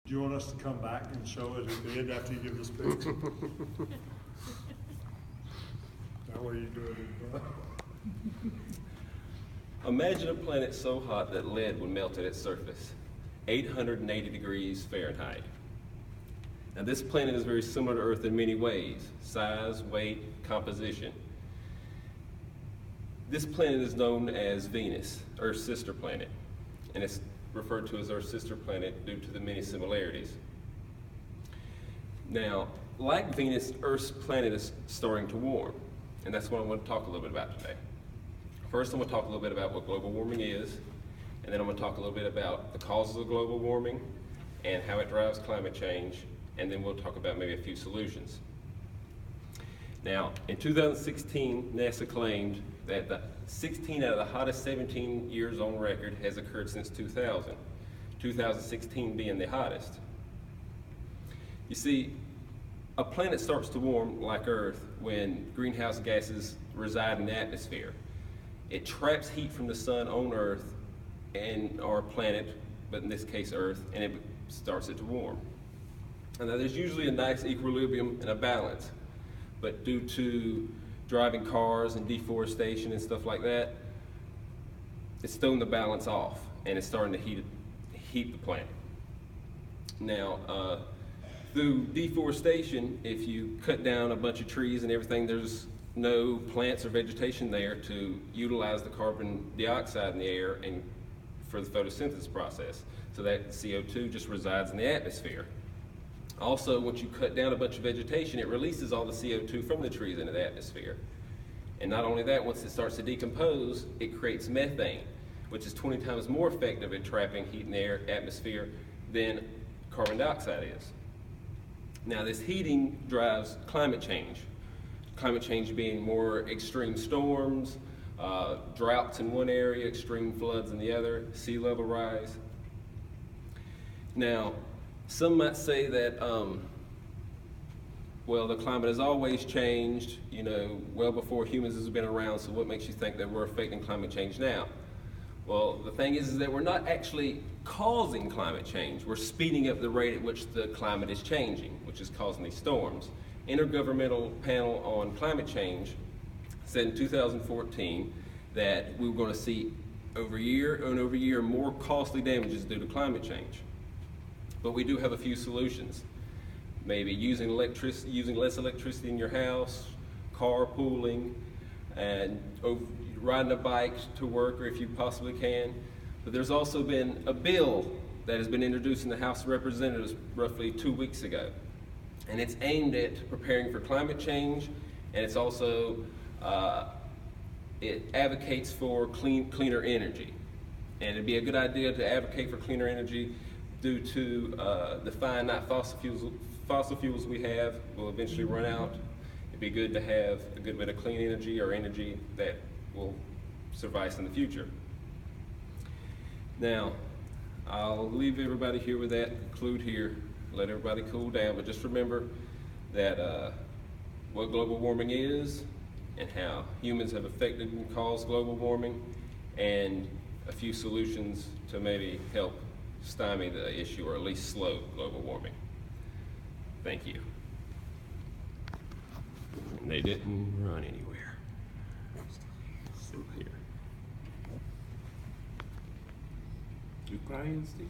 Do you want us to come back and show it at the end after you give the speech? That way you do it in front. Imagine a planet so hot that lead would melt at its surface, 880 degrees Fahrenheit. Now this planet is very similar to Earth in many ways: size, weight, composition. This planet is known as Venus, Earth's sister planet, and it's referred to as Earth's sister planet due to the many similarities. Now, like Venus, Earth's planet is starting to warm, and that's what I want to talk a little bit about today. First, I'm going to talk a little bit about what global warming is, and then I'm going to talk a little bit about the causes of global warming and how it drives climate change, and then we'll talk about maybe a few solutions. Now, in 2016, NASA claimed that the 16 out of the hottest 17 years on record has occurred since 2000, 2016 being the hottest. You see, a planet starts to warm like Earth when greenhouse gases reside in the atmosphere. It traps heat from the sun on Earth and our planet, but in this case Earth, and it starts it to warm. And now there's usually a nice equilibrium and a balance, but due to driving cars and deforestation and stuff like that, it's throwing the balance off and it's starting to heat the planet. Now, through deforestation, if you cut down a bunch of trees and everything, there's no plants or vegetation there to utilize the carbon dioxide in the air and for the photosynthesis process. So that CO2 just resides in the atmosphere. Also, once you cut down a bunch of vegetation, it releases all the CO2 from the trees into the atmosphere. And not only that, once it starts to decompose, it creates methane, which is 20 times more effective at trapping heat in the atmosphere than carbon dioxide is. Now, this heating drives climate change. Climate change being more extreme storms, droughts in one area, extreme floods in the other, sea level rise. Now, some might say that, well, the climate has always changed, you know, well before humans has been around, so what makes you think that we're affecting climate change now? Well, the thing is that we're not actually causing climate change. We're speeding up the rate at which the climate is changing, which is causing these storms. Intergovernmental Panel on Climate Change said in 2014 that we were going to see over year more costly damages due to climate change. But we do have a few solutions. Maybe using less electricity in your house, carpooling, and riding a bike to work, or if you possibly can. But there's also been a bill that has been introduced in the House of Representatives roughly 2 weeks ago. And it's aimed at preparing for climate change, and it's also, it advocates for cleaner energy. And it'd be a good idea to advocate for cleaner energy due to the finite fossil fuels we have will eventually run out. It'd be good to have a good bit of clean energy or energy that will suffice in the future. Now, I'll leave everybody here with that, conclude here, let everybody cool down, but just remember that what global warming is and how humans have affected and caused global warming, and a few solutions to maybe help stymie the issue or at least slow global warming. Thank you. And they didn't run anywhere. Still here. You crying, Steve?